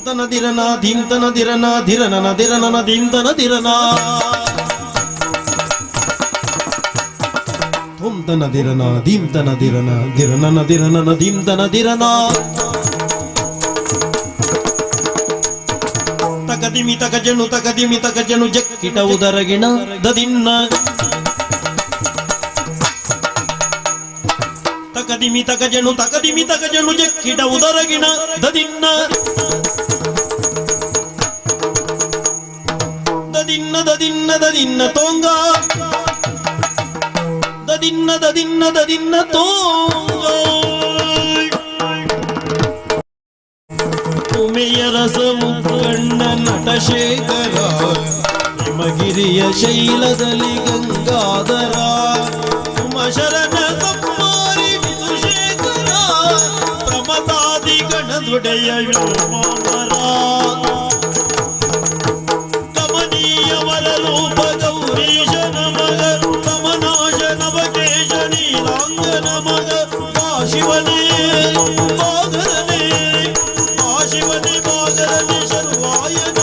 ಧೀಂತನ ದಿರನ ಧೀಂತನ ದಿರನ ಧಿರನನ ದಿರನನ ಧೀಂತನ ದಿರನ ಧೂಂತನ ದಿರನ ಧೀಂತನ ದಿರನ ಧಿರನನ ದಿರನನ ಧೀಂತನ ದಿರನ ತಕದಿಮಿ ತಕಜನು ಜಕ್ಕಿಟ ಉದರಗಿಣ ದದಿನ್ನ ತಕದಿಮಿ ತಕಜನು ಜಕ್ಕಿಟ ಉದರಗಿಣ ದದಿನ್ನ ದದಿನ್ನ ದದಿನ್ನ ದದಿನ್ನ ತೋಂಗ ದದಿನ್ನ ದದಿನ್ನ ದದಿನ್ನ ತೋಂಗ ಉಮೆಯ ರಸ ಮುಖಂಡ ನಟಶೇಖರ ಹಿಮಗಿರಿಯ ಶೈಲದಲ್ಲಿ ಗಂಗಾಧರ ಉಮಶರಣ ಸಂಹಾರಿ ವಿಧುಶೇಖರ ಪ್ರಮದಾದಿ ಗಣದೊಡೆಯ ವ್ಯೋಮವರ ಕಮನೀಯವರ ರೂಪ ಗೌರೀಶನ ಮಗ ಕಮನಾಶ ನವಕೇಶ ನೀಲಾಂಗನ ಮಗ ಶಿವನೇ ಬಾಗರನೇ ಶಿವನೇ ಬಾಗರನೇ ಶರ್ವಾಯನ